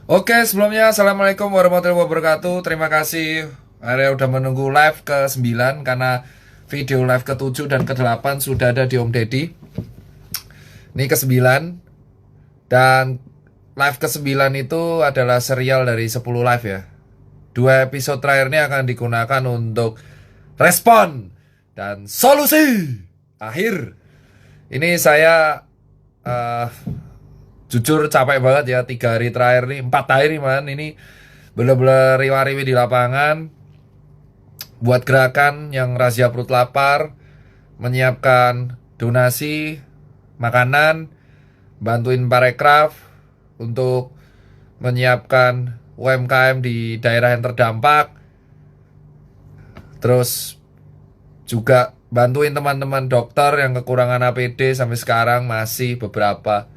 Oke, sebelumnya Assalamualaikum warahmatullahi wabarakatuh. Terima kasih area udah menunggu live ke-9 karena video live ke-7 dan ke-8 sudah ada di Om Deddy. Ini ke-9 dan live ke-9 itu adalah serial dari 10 live ya. 2 episode terakhir ini akan digunakan untuk respon dan solusi akhir. Ini saya eh, jujur capek banget ya, 3 hari terakhir nih, 4 hari man ini bener-bener riwa-riwi di lapangan buat gerakan yang razia perut lapar, menyiapkan donasi makanan, bantuin parekraf untuk menyiapkan UMKM di daerah yang terdampak, terus juga bantuin teman-teman dokter yang kekurangan APD sampai sekarang masih beberapa.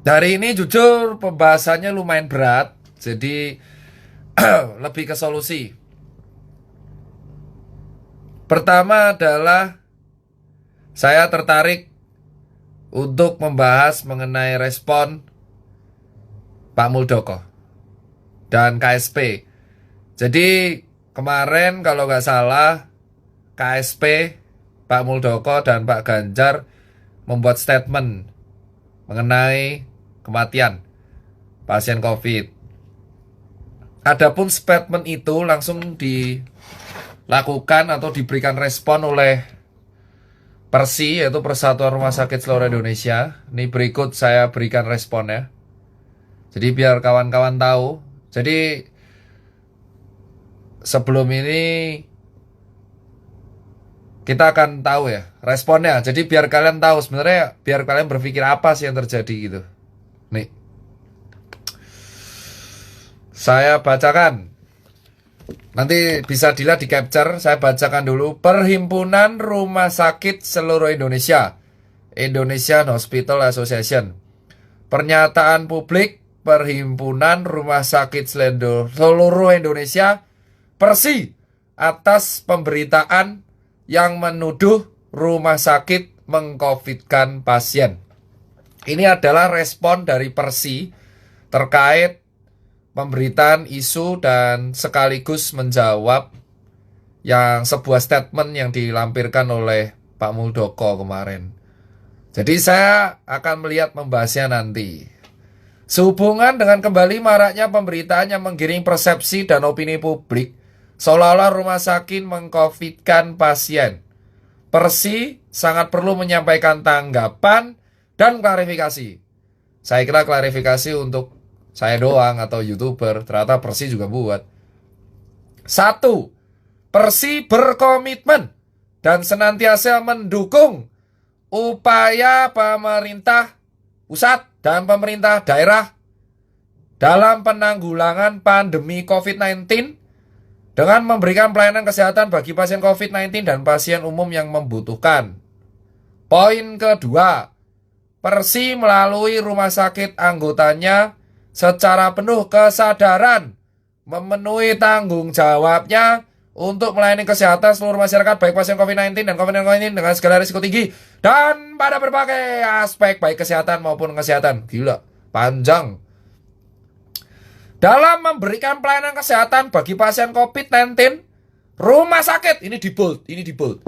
Hari ini jujur pembahasannya lumayan berat, jadi lebih ke solusi. Pertama adalah saya tertarik untuk membahas mengenai respon Pak Muldoko dan KSP. Jadi kemarin kalau nggak salah KSP, Pak Muldoko dan Pak Ganjar membuat statement mengenai kematian pasien COVID. Adapun statement itu langsung dilakukan atau diberikan respon oleh Persi, yaitu Persatuan Rumah Sakit Seluruh Indonesia. Ini berikut saya berikan responnya. Jadi biar kawan-kawan tahu. Jadi sebelum ini kita akan tahu ya responnya. Jadi biar kalian tahu sebenarnya, biar kalian berpikir apa sih yang terjadi gitu. Nih, saya bacakan. Nanti bisa dilihat di capture. Saya bacakan dulu. Perhimpunan Rumah Sakit Seluruh Indonesia, Indonesian Hospital Association. Pernyataan publik Perhimpunan Rumah Sakit Seluruh Indonesia, Persi, atas pemberitaan yang menuduh rumah sakit mengcovidkan pasien. Ini adalah respon dari Persi terkait pemberitaan isu dan sekaligus menjawab yang sebuah statement yang dilampirkan oleh Pak Muldoko kemarin. Jadi saya akan melihat membahasnya nanti. Sehubungan dengan kembali maraknya pemberitaan yang menggiring persepsi dan opini publik seolah-olah rumah sakit mengcovidkan pasien, Persi sangat perlu menyampaikan tanggapan dan klarifikasi. Saya kira klarifikasi untuk saya doang atau YouTuber, ternyata Persi juga buat. 1. Persi berkomitmen dan senantiasa mendukung upaya pemerintah pusat dan pemerintah daerah dalam penanggulangan pandemi COVID-19 dengan memberikan pelayanan kesehatan bagi pasien COVID-19 dan pasien umum yang membutuhkan. Poin kedua, Persi melalui rumah sakit anggotanya secara penuh kesadaran memenuhi tanggung jawabnya untuk melayani kesehatan seluruh masyarakat baik pasien COVID-19 dan COVID-19 dengan segala risiko tinggi dan pada berbagai aspek baik kesehatan maupun kesehatan. Gila, panjang. Dalam memberikan pelayanan kesehatan bagi pasien COVID-19, rumah sakit, ini di bold,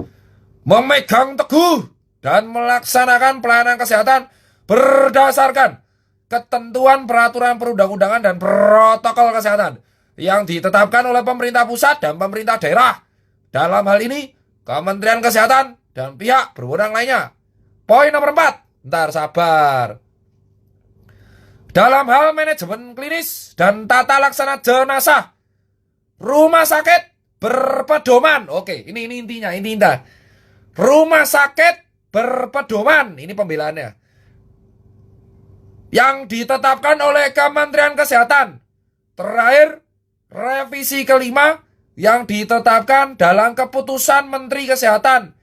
memegang teguh dan melaksanakan pelayanan kesehatan berdasarkan ketentuan peraturan perundang-undangan dan protokol kesehatan yang ditetapkan oleh pemerintah pusat dan pemerintah daerah. Dalam hal ini, Kementerian Kesehatan dan pihak berwenang lainnya. Poin nomor 4, ntar sabar. Dalam hal manajemen klinis dan tata laksana jenazah, rumah sakit berpedoman. Oke, ini intinya. Rumah sakit berpedoman, ini pembelaannya, yang ditetapkan oleh Kementerian Kesehatan. Terakhir, revisi kelima yang ditetapkan dalam keputusan Menteri Kesehatan.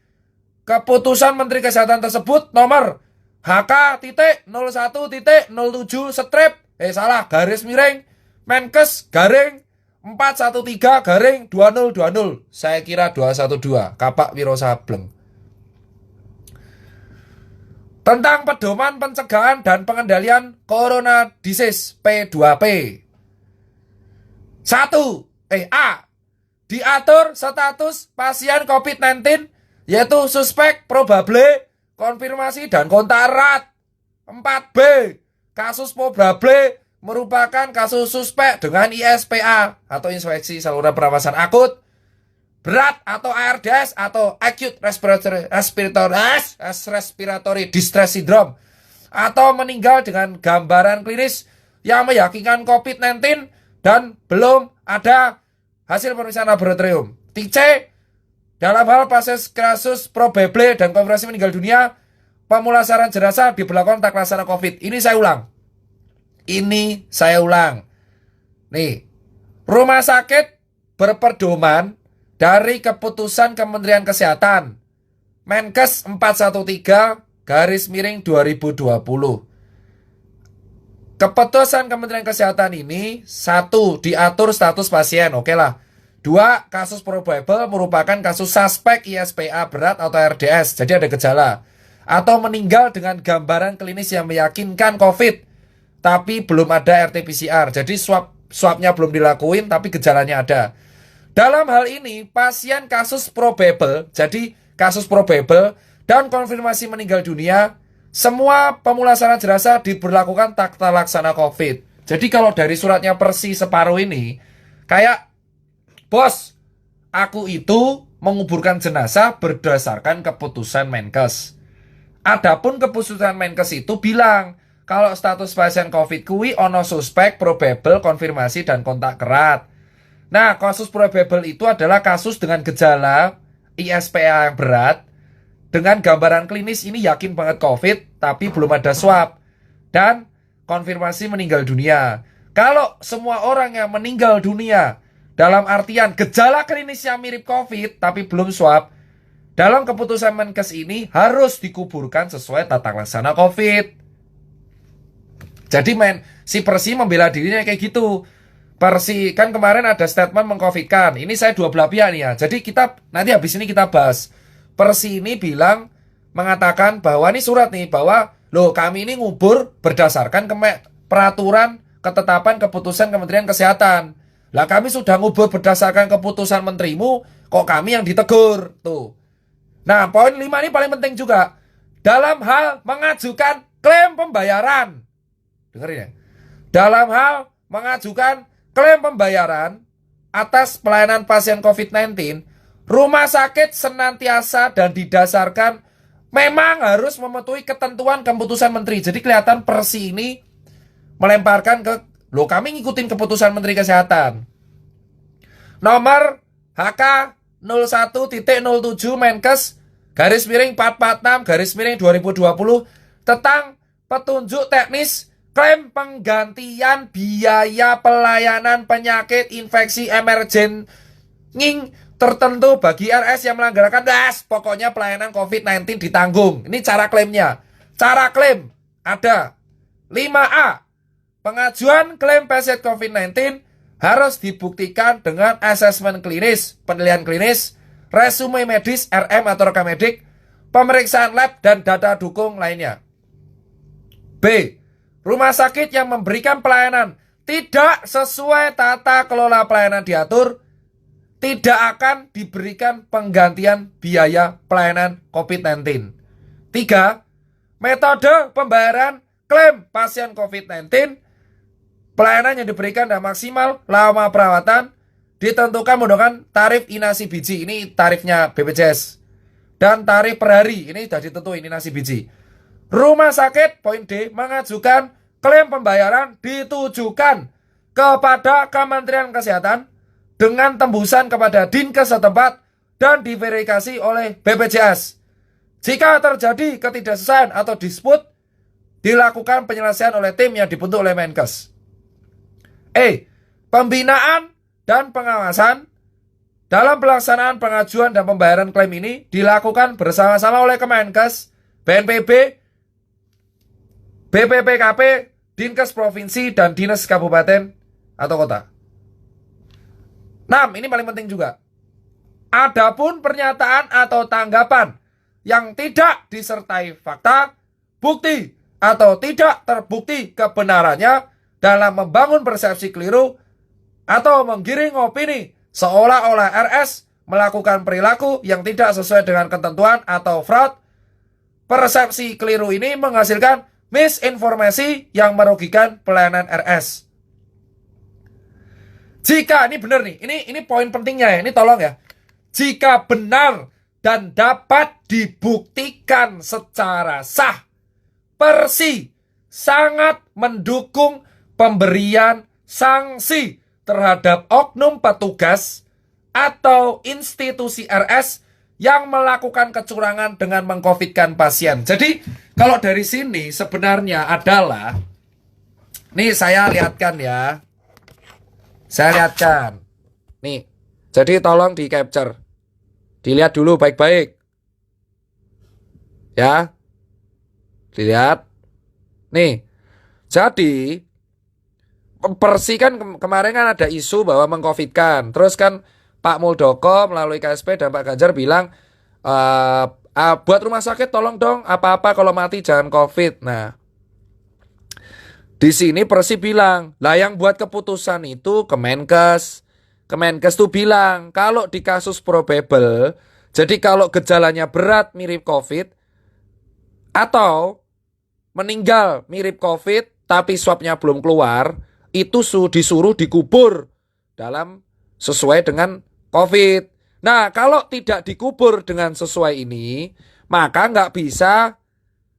Keputusan Menteri Kesehatan tersebut nomor HK-01.07/ Menkes garing 413/2020. Saya kira 212. Kapak Wiro Sableng. tentang pedoman pencegahan dan pengendalian Corona Disease P2P. A. Diatur status pasien COVID-19 yaitu suspek, probable, konfirmasi, dan kontak erat. 4B. Kasus probable merupakan kasus suspek dengan ISPA atau infeksi saluran pernafasan akut berat atau ARDS atau acute respiratory distress syndrome atau meninggal dengan gambaran klinis yang meyakinkan COVID-19 dan belum ada hasil pemeriksaan laboratorium. C. Dalam hal kasus probable dan konfirmasi meninggal dunia, pemulasaran jenazah diberlakukan tak laksana COVID. Ini saya ulang. Nih, rumah sakit berpedoman dari keputusan Kementerian Kesehatan Menkes 413/2020. Keputusan Kementerian Kesehatan ini 1. Diatur status pasien, oke lah. 2. Kasus probable merupakan kasus suspek ISPA berat atau RDS, jadi ada gejala atau meninggal dengan gambaran klinis yang meyakinkan COVID tapi belum ada RT-PCR, jadi swabnya belum dilakuin tapi gejalanya ada. Dalam hal ini, pasien kasus probable, jadi kasus probable dan konfirmasi meninggal dunia, semua pemulasaran jenazah diberlakukan tak terlaksana COVID. Jadi kalau dari suratnya Persi separuh ini, kayak, bos, aku itu menguburkan jenazah berdasarkan keputusan Menkes. Adapun keputusan Menkes itu bilang, kalau status pasien COVID kui ono suspek, probable, konfirmasi, dan kontak erat. Nah, kasus probable itu adalah kasus dengan gejala ISPA yang berat, dengan gambaran klinis ini yakin banget COVID, tapi belum ada swab, dan konfirmasi meninggal dunia. Kalau semua orang yang meninggal dunia, dalam artian gejala klinis yang mirip COVID, tapi belum swab, dalam keputusan Menkes ini harus dikuburkan sesuai tata laksana COVID. Jadi si Persi membela dirinya kayak gitu. Persi kan kemarin ada statement mengcovidkan. Ini saya dua belah pihak nih ya. Jadi kita nanti habis ini kita bahas. Persi ini mengatakan bahwa ini surat nih bahwa loh kami ini ngubur berdasarkan peraturan ketetapan keputusan Kementerian Kesehatan. Lah kami sudah ngubur berdasarkan keputusan menterimu, kok kami yang ditegur tuh. Nah poin 5 ini paling penting juga. Dalam hal mengajukan klaim pembayaran. Dengerin ya. Dalam hal mengajukan klaim pembayaran atas pelayanan pasien COVID-19, rumah sakit senantiasa dan didasarkan memang harus mematuhi ketentuan keputusan menteri. Jadi kelihatan Persi ini melemparkan ke, loh kami ngikutin keputusan Menteri Kesehatan. Nomor HK 01.07 Menkes /446/2020 tentang petunjuk teknis klaim penggantian biaya pelayanan penyakit infeksi emerging tertentu bagi RS yang melanggarkan pokoknya pelayanan COVID-19 ditanggung. Ini cara klaimnya. Cara klaim ada 5A. Pengajuan klaim pasien COVID-19 harus dibuktikan dengan asesmen klinis, penilaian klinis, resume medis, RM atau rekam medik, pemeriksaan lab dan data dukung lainnya. B. Rumah sakit yang memberikan pelayanan tidak sesuai tata kelola pelayanan diatur, tidak akan diberikan penggantian biaya pelayanan COVID-19. 3. Metode pembayaran klaim pasien COVID-19, pelayanan yang diberikan dan maksimal lama perawatan ditentukan menggunakan tarif inasi biji, ini tarifnya BPJS, dan tarif per hari, ini sudah ditentukan inasi biji. Rumah sakit, poin D, mengajukan klaim pembayaran ditujukan kepada Kementerian Kesehatan dengan tembusan kepada Dinkes setempat dan diverifikasi oleh BPJS. Jika terjadi ketidaksesuaian atau disput, dilakukan penyelesaian oleh tim yang dibentuk oleh Menkes. E. Pembinaan dan pengawasan dalam pelaksanaan pengajuan dan pembayaran klaim ini dilakukan bersama-sama oleh Kemenkes, BNPB, BPPKP, Dinkes Provinsi, dan Dinas Kabupaten atau Kota. 6. Ini paling penting juga. Adapun pernyataan atau tanggapan yang tidak disertai fakta, bukti atau tidak terbukti kebenarannya dalam membangun persepsi keliru atau menggiring opini seolah-olah RS melakukan perilaku yang tidak sesuai dengan ketentuan atau fraud. Persepsi keliru ini menghasilkan misinformasi yang merugikan pelayanan RS. Jika ini benar nih, ini poin pentingnya ya, ini tolong ya. Jika benar dan dapat dibuktikan secara sah, Persi sangat mendukung pemberian sanksi terhadap oknum petugas atau institusi RS yang melakukan kecurangan dengan mengcovidkan pasien. Jadi kalau dari sini sebenarnya adalah, nih saya lihatkan ya. Saya lihatkan. Nih. Jadi tolong di capture. Dilihat dulu baik-baik. Ya. Dilihat. Nih. Jadi Persi kan kemarin kan ada isu bahwa mengcovidkan. Terus kan Pak Muldoko melalui KSP dan Pak Ganjar bilang, buat rumah sakit tolong dong, apa-apa kalau mati jangan COVID. Nah, di sini Persi bilang, lah yang buat keputusan itu Kemenkes. Kemenkes tuh bilang, kalau di kasus probable, jadi kalau gejalanya berat mirip COVID, atau meninggal mirip COVID, tapi swabnya belum keluar, itu disuruh dikubur dalam sesuai dengan COVID. Nah, kalau tidak dikubur dengan sesuai ini, maka nggak bisa.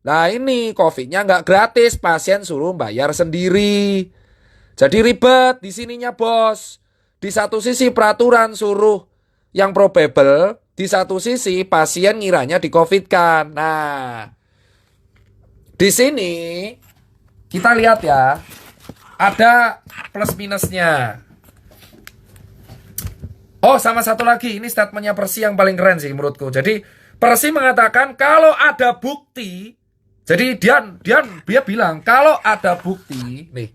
Nah ini COVID-nya nggak gratis, pasien suruh bayar sendiri. Jadi ribet di sininya bos. Di satu sisi peraturan suruh yang probable, di satu sisi pasien ngiranya di COVID-kan. Nah, di sini kita lihat ya, ada plus minusnya. Oh sama satu lagi, ini statementnya Persi yang paling keren sih menurutku. Jadi Persi mengatakan kalau ada bukti. Jadi dia bilang kalau ada bukti, nih.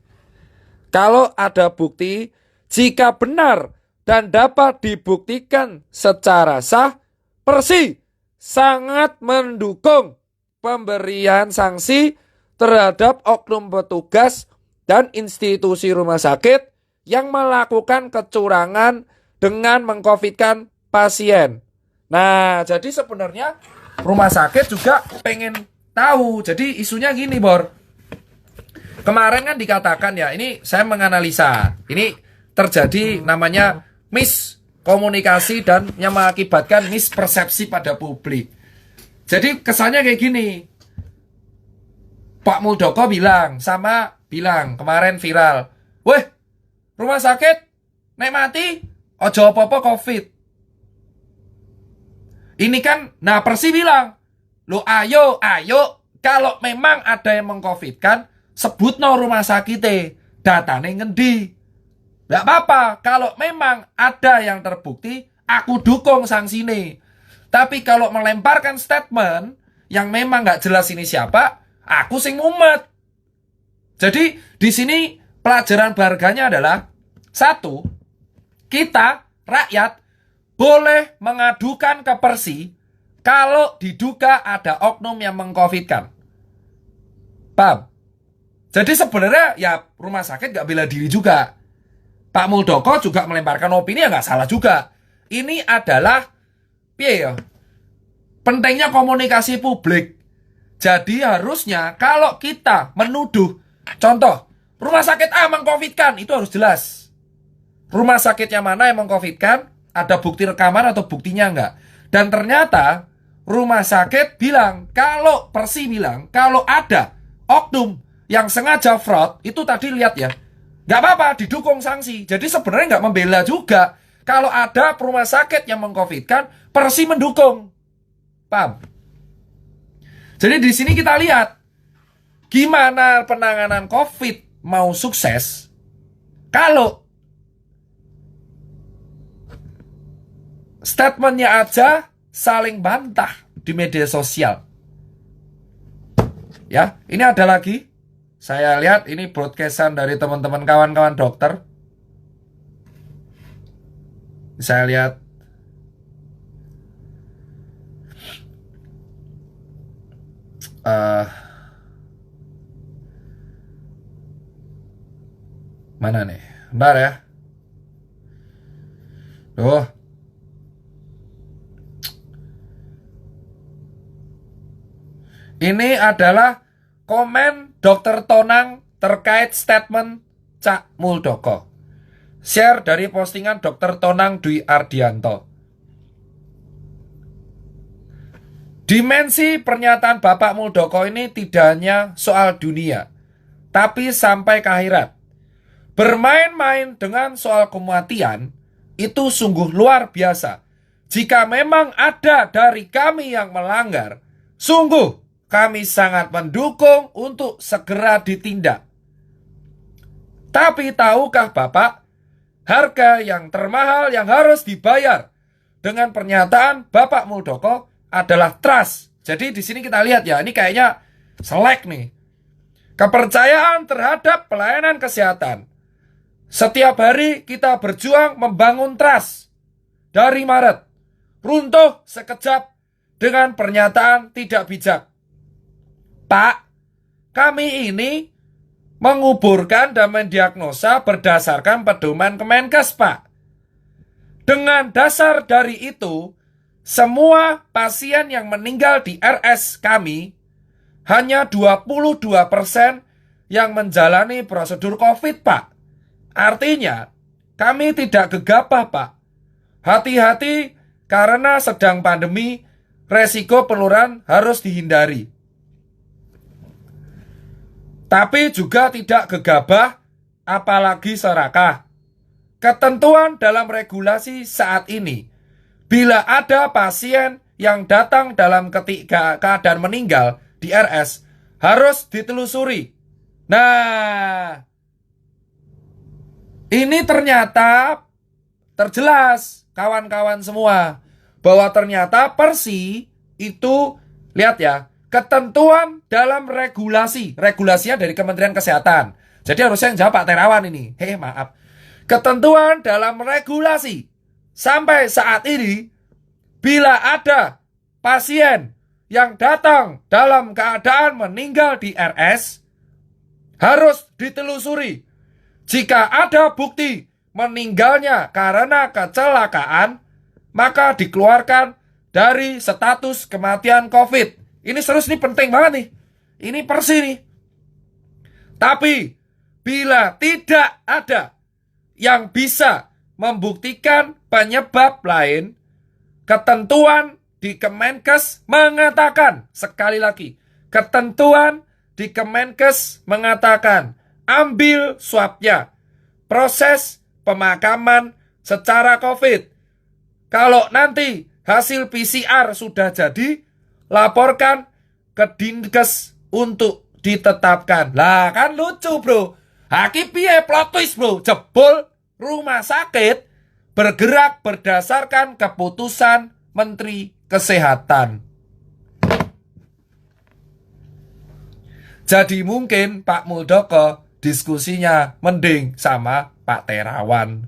Kalau ada bukti, jika benar dan dapat dibuktikan secara sah, Persi sangat mendukung pemberian sanksi terhadap oknum petugas dan institusi rumah sakit yang melakukan kecurangan dengan mengcovidkan pasien. Nah, jadi sebenarnya rumah sakit juga pengen tahu. Jadi isunya gini, Bor. Kemarin kan dikatakan ya, ini saya menganalisa. Ini terjadi namanya miskomunikasi dan yang mengakibatkan mispersepsi pada publik. Jadi kesannya kayak gini. Pak Muldoko bilang kemarin viral. Weh, rumah sakit nek mati ojo apa-apa COVID. Ini kan, nah Persi bilang, lo ayo, kalau memang ada yang mengcovidkan, sebut no rumah sakitnya, datanya ngendi. Gak apa-apa, kalau memang ada yang terbukti, aku dukung sanksi ini. Tapi kalau melemparkan statement, yang memang gak jelas ini siapa, aku sing mumet. Jadi, di sini pelajaran berharganya adalah, satu, kita, rakyat, boleh mengadukan ke Persi kalau diduga ada oknum yang mengcovidkan. Paham? Jadi sebenarnya ya rumah sakit gak bela diri juga. Pak Muldoko juga melemparkan opini ya gak salah juga. Ini adalah pentingnya komunikasi publik. Jadi harusnya kalau kita menuduh, contoh, rumah sakit A mengcovidkan, itu harus jelas. Rumah sakitnya mana yang mengcovidkan, ada bukti rekaman atau buktinya enggak. Dan ternyata rumah sakit bilang, kalau Persi bilang, kalau ada oknum yang sengaja fraud, itu tadi lihat ya, nggak apa-apa, didukung sanksi. Jadi sebenarnya nggak membela juga. Kalau ada rumah sakit yang mengcovidkan, Persi mendukung. Paham? Jadi di sini kita lihat, gimana penanganan COVID mau sukses, kalau statementnya aja saling bantah di media sosial. Ya, ini ada lagi. Saya lihat ini broadcastan dari teman-teman kawan-kawan dokter. Saya lihat. Mana nih? Bentar ya. Tuh. Ini adalah komen Dr. Tonang terkait statement Cak Muldoko. Share dari postingan Dr. Tonang Dwi Ardianto. Dimensi pernyataan Bapak Muldoko ini tidak hanya soal dunia, tapi sampai ke akhirat. Bermain-main dengan soal kematian itu sungguh luar biasa. Jika memang ada dari kami yang melanggar, sungguh kami sangat mendukung untuk segera ditindak. Tapi tahukah Bapak, harga yang termahal yang harus dibayar dengan pernyataan Bapak Muldoko adalah trust. Jadi di sini kita lihat ya, ini kayaknya selek nih. Kepercayaan terhadap pelayanan kesehatan. Setiap hari kita berjuang membangun trust. Dari Maret, runtuh sekejap dengan pernyataan tidak bijak. Pak, kami ini menguburkan dan mendiagnosa berdasarkan pedoman Kemenkes, Pak. Dengan dasar dari itu, semua pasien yang meninggal di RS kami, hanya 22% yang menjalani prosedur COVID, Pak. Artinya, kami tidak gegabah, Pak. Hati-hati karena sedang pandemi, resiko penularan harus dihindari. Tapi juga tidak gegabah, apalagi serakah. Ketentuan dalam regulasi saat ini, bila ada pasien yang datang dalam keadaan meninggal di RS, harus ditelusuri. Nah, ini ternyata terjelas, kawan-kawan semua, bahwa ternyata Persi itu, lihat ya, ketentuan dalam regulasi. Regulasinya dari Kementerian Kesehatan. Jadi harusnya yang jawab Pak Terawan ini. Maaf. Ketentuan dalam regulasi. Sampai saat ini, bila ada pasien yang datang dalam keadaan meninggal di RS, harus ditelusuri. Jika ada bukti meninggalnya karena kecelakaan, maka dikeluarkan dari status kematian COVID. Ini serius, ini penting banget nih. Ini Persi nih. Tapi, bila tidak ada yang bisa membuktikan penyebab lain, ketentuan di Kemenkes mengatakan, sekali lagi, ketentuan di Kemenkes mengatakan, ambil swabnya, proses pemakaman secara COVID. Kalau nanti hasil PCR sudah jadi, laporkan ke Dinkes untuk ditetapkan. Lah kan lucu, bro. Haki piye plot twist, bro. Jebol rumah sakit bergerak berdasarkan keputusan Menteri Kesehatan. Jadi mungkin Pak Muldoko diskusinya mending sama Pak Terawan.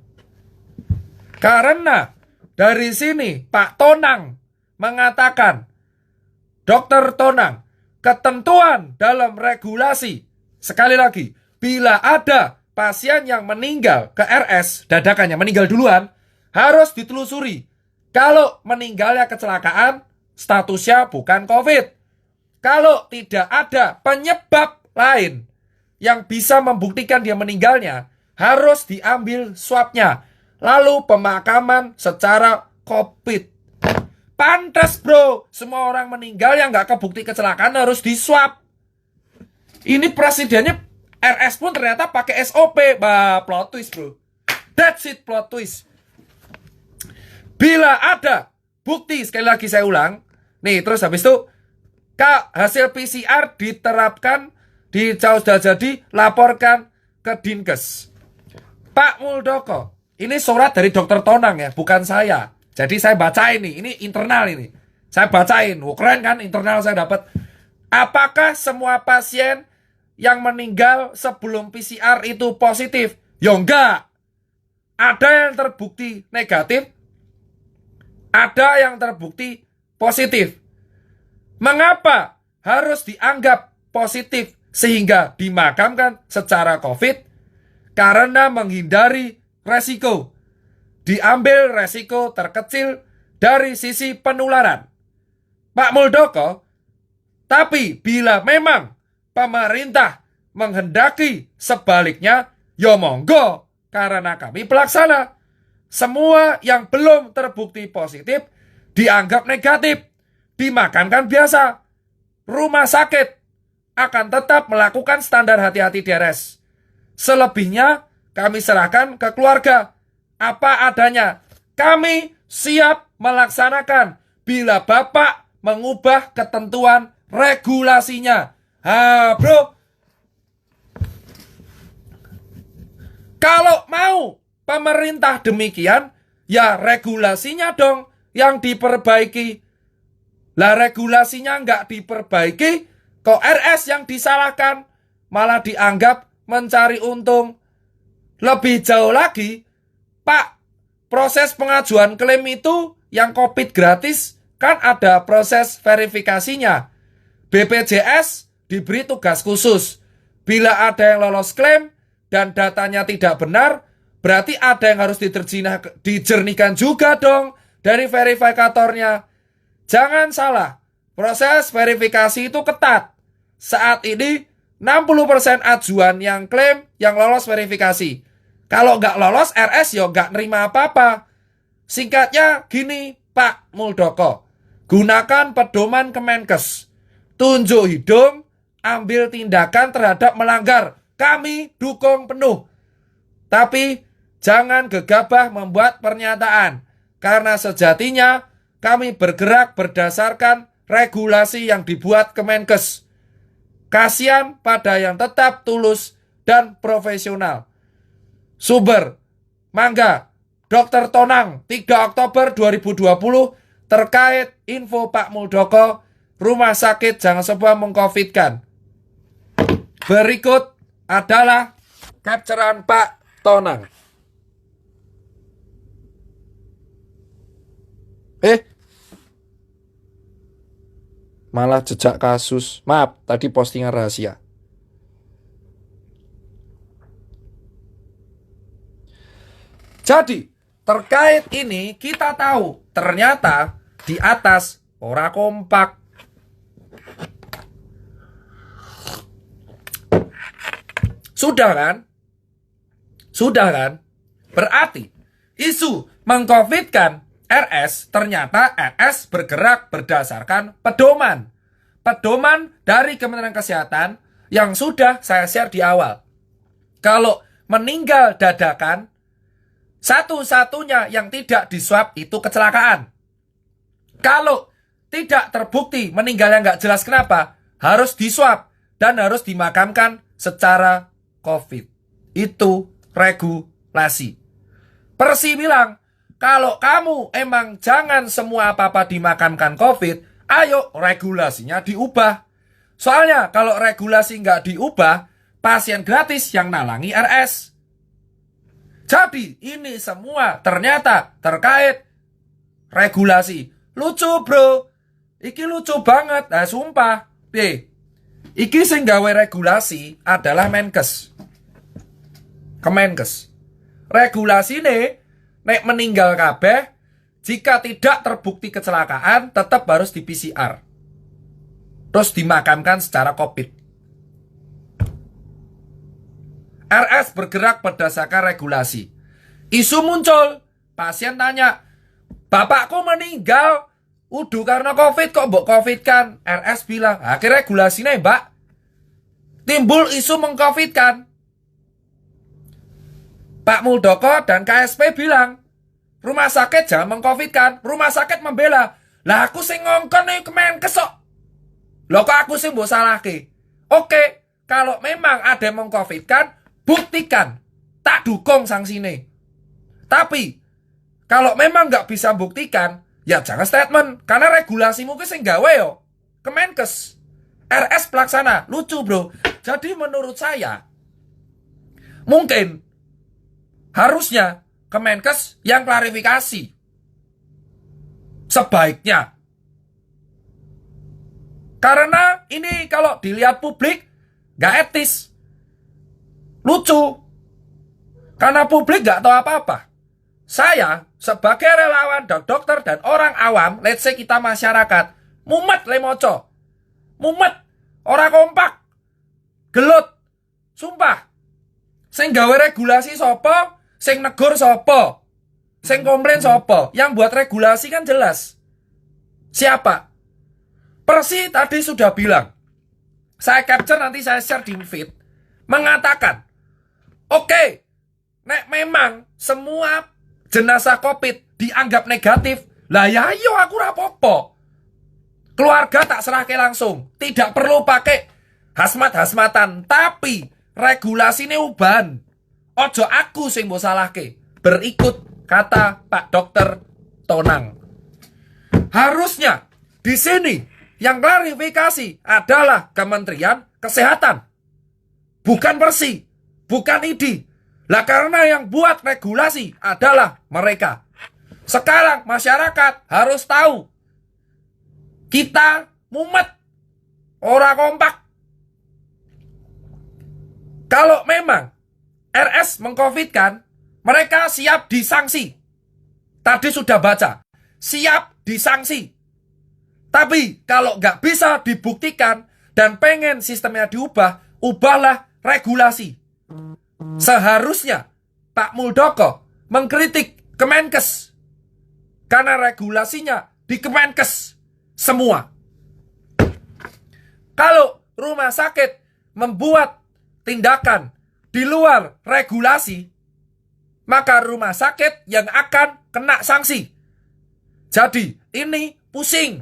Karena dari sini Pak Tonang mengatakan, Dr. Tonang, ketentuan dalam regulasi, sekali lagi, bila ada pasien yang meninggal ke RS, dadakannya meninggal duluan, harus ditelusuri. Kalau meninggalnya kecelakaan, statusnya bukan COVID. Kalau tidak ada penyebab lain yang bisa membuktikan dia meninggalnya, harus diambil swabnya. Lalu pemakaman secara COVID. Pantes, bro, semua orang meninggal yang nggak kebukti kecelakaan harus diswab. Ini presidennya RS pun ternyata pakai SOP. Bah, plot twist, bro. That's it, plot twist. Bila ada bukti, sekali lagi saya ulang, nih terus habis itu hasil PCR diterapkan di sudah jadi, laporkan ke Dinkes. Pak Muldoko, ini surat dari Dr. Tonang ya, bukan saya. Jadi saya bacain nih, ini internal ini. Saya bacain, keren kan, internal saya dapat. Apakah semua pasien yang meninggal sebelum PCR itu positif? Ya enggak. Ada yang terbukti negatif, ada yang terbukti positif. Mengapa harus dianggap positif sehingga dimakamkan secara COVID? karena menghindari resiko. Diambil resiko terkecil dari sisi penularan. Pak Muldoko, tapi bila memang pemerintah menghendaki sebaliknya, ya monggo, karena kami pelaksana. Semua yang belum terbukti positif dianggap negatif, dimakamkan biasa. Rumah sakit akan tetap melakukan standar hati-hati DRS. Selebihnya kami serahkan ke keluarga. Apa adanya. Kami siap melaksanakan bila Bapak mengubah ketentuan regulasinya. Bro. Kalau mau pemerintah demikian, ya regulasinya dong yang diperbaiki. Lah regulasinya nggak diperbaiki, kok RS yang disalahkan, malah dianggap mencari untung. Lebih jauh lagi, Pak, proses pengajuan klaim itu yang COVID gratis kan ada proses verifikasinya. BPJS diberi tugas khusus. Bila ada yang lolos klaim dan datanya tidak benar, berarti ada yang harus dijernihkan juga dong dari verifikatornya. Jangan salah, proses verifikasi itu ketat. Saat ini 60% ajuan yang klaim yang lolos verifikasi. Kalau nggak lolos RS ya nggak nerima apa-apa. Singkatnya gini Pak Muldoko, gunakan pedoman Kemenkes. Tunjuk hidung, ambil tindakan terhadap melanggar. Kami dukung penuh. Tapi jangan gegabah membuat pernyataan. Karena sejatinya kami bergerak berdasarkan regulasi yang dibuat Kemenkes. Kasihan pada yang tetap tulus dan profesional. Sumber, Mangga, Dr. Tonang, 3 Oktober 2020, terkait info Pak Muldoko, rumah sakit jangan sebuah mengcovidkan. Berikut adalah capturean Pak Tonang. Malah jejak kasus. Maaf, tadi postingan rahasia. Jadi, terkait ini kita tahu ternyata di atas ora kompak. Sudah kan? Sudah kan? Berarti isu mengcovidkan RS, ternyata RS bergerak berdasarkan pedoman. Pedoman dari Kementerian Kesehatan yang sudah saya share di awal. Kalau meninggal dadakan, satu-satunya yang tidak diswab itu kecelakaan. Kalau tidak terbukti meninggalnya nggak jelas kenapa, harus diswab dan harus dimakamkan secara COVID. Itu regulasi. Persi bilang, kalau kamu emang jangan semua apa-apa dimakamkan COVID, ayo regulasinya diubah. Soalnya kalau regulasi nggak diubah, pasien gratis yang nalangi RS. Jadi ini semua ternyata terkait regulasi. Lucu bro. Iki lucu banget. Nah sumpah. Iki sing gawe regulasi adalah Kemenkes. Regulasi nih, nek meninggal kabeh, jika tidak terbukti kecelakaan, tetap harus di PCR. Terus dimakamkan secara COVID. RS bergerak berdasarkan regulasi. Isu muncul, pasien tanya, bapakku meninggal, udah karena COVID kok mbok COVID kan? RS bilang, akhirnya regulasinya mbak. Timbul isu meng-COVID kan? Pak Muldoko dan KSP bilang, rumah sakit jangan meng-COVID kan? Rumah sakit membela. Lah aku sing ngongkon nih Kemenkes kok. Loh kok aku sing mbok salahke? Oke, kalau memang ada yang meng-COVID kan, buktikan, tak dukung sanksine. Tapi kalau memang nggak bisa buktikan, ya jangan statement, karena regulasi mungkin sing gawe yo Kemenkes, RS pelaksana. Lucu bro. Jadi menurut saya mungkin harusnya Kemenkes yang klarifikasi sebaiknya. Karena ini kalau dilihat publik nggak etis. Lucu. Karena publik nggak tahu apa-apa. Saya sebagai relawan dokter dan orang awam, let's say kita masyarakat, mumet lemoco, mumet, orang kompak, gelut, sumpah. Sing gawe regulasi sopo, sing negur sopo, sing komplain sopo. Yang buat regulasi kan jelas. Siapa? Persi tadi sudah bilang, saya capture nanti saya share di feed, mengatakan, oke, nek memang semua jenazah COVID dianggap negatif, lah ya ayo aku rapopo. Keluarga tak serahke langsung, tidak perlu pakai hasmat-hasmatan, tapi regulasi ini uban. Ojo aku sing mbok salahke. Berikut kata Pak Dokter Tonang. Harusnya di sini yang klarifikasi adalah Kementerian Kesehatan, bukan Persi, bukan ID. Lah karena yang buat regulasi adalah mereka. Sekarang masyarakat harus tahu. Kita mumet. Ora kompak. Kalau memang RS mengcovidkan, mereka siap disanksi. Tadi sudah baca. Siap disanksi. Tapi kalau nggak bisa dibuktikan dan pengen sistemnya diubah, ubahlah regulasi. Seharusnya Pak Muldoko mengkritik Kemenkes karena regulasinya di Kemenkes semua. Kalau rumah sakit membuat tindakan di luar regulasi, maka rumah sakit yang akan kena sanksi. Jadi ini pusing.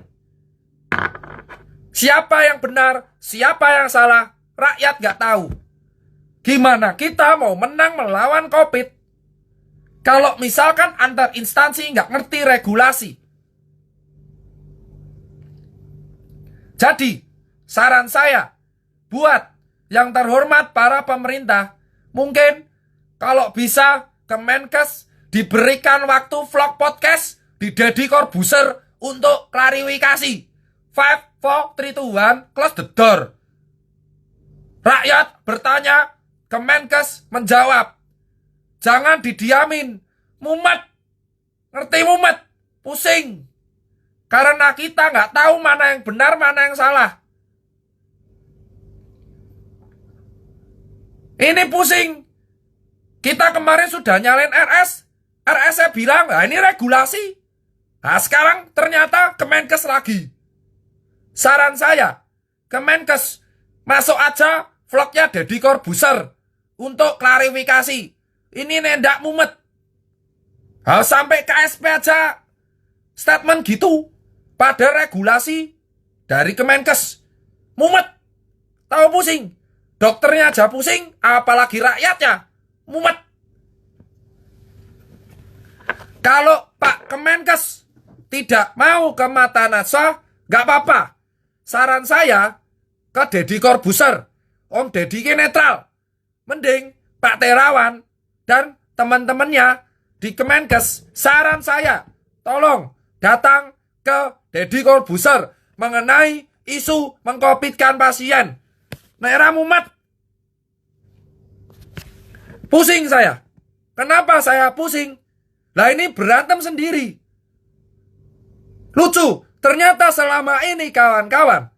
Siapa yang benar, siapa yang salah, rakyat nggak tahu. Gimana kita mau menang melawan COVID kalau misalkan antar instansi nggak ngerti regulasi? Jadi, saran saya buat yang terhormat para pemerintah, mungkin kalau bisa Kemenkes diberikan waktu vlog podcast di Deddy Corbuzier untuk klarifikasi. 5, 4, 3, 2, 1, close the door. Rakyat bertanya, Kemenkes menjawab. Jangan didiamin. Mumet. Ngerti mumet? Pusing. Karena kita nggak tahu mana yang benar, mana yang salah. Ini pusing. Kita kemarin sudah nyalain RS. RS-nya bilang, nah ini regulasi. Nah sekarang ternyata Kemenkes lagi. Saran saya, Kemenkes masuk aja vlognya Deddy Corbuzier untuk klarifikasi. Ini nendak mumet. Sampai KSP aja statement gitu pada regulasi dari Kemenkes. Mumet. Tahu pusing. Dokternya aja pusing, apalagi rakyatnya. Mumet. Kalau Pak Kemenkes tidak mau ke mata Najwa, gak apa-apa. Saran saya ke Deddy Corbuzier. Om Deddy ini netral. Mending Pak Terawan dan teman-temannya di Kemenkes, saran saya, tolong datang ke Deddy Corbuzier mengenai isu mengcovidkan pasien. Nera mumet. Pusing saya. Kenapa saya pusing? Lah ini berantem sendiri. Lucu, ternyata selama ini kawan-kawan,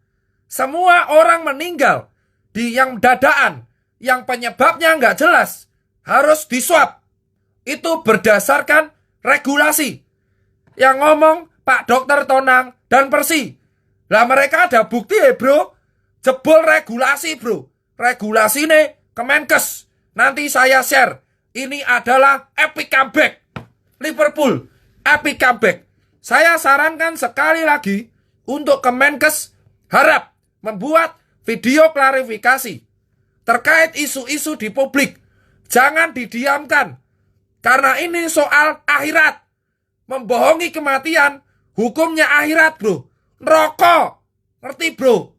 semua orang meninggal di yang dadaan, yang penyebabnya nggak jelas, harus diswab. Itu berdasarkan regulasi. Yang ngomong Pak Dokter Tonang dan Persi. Lah mereka ada bukti bro. Jebol regulasi bro. Regulasi ini Kemenkes. Nanti saya share. Ini adalah epic comeback. Liverpool, epic comeback. Saya sarankan sekali lagi untuk Kemenkes harap membuat video klarifikasi terkait isu-isu di publik. Jangan didiamkan. Karena ini soal akhirat. Membohongi kematian, hukumnya akhirat bro. Neraka. Ngerti bro?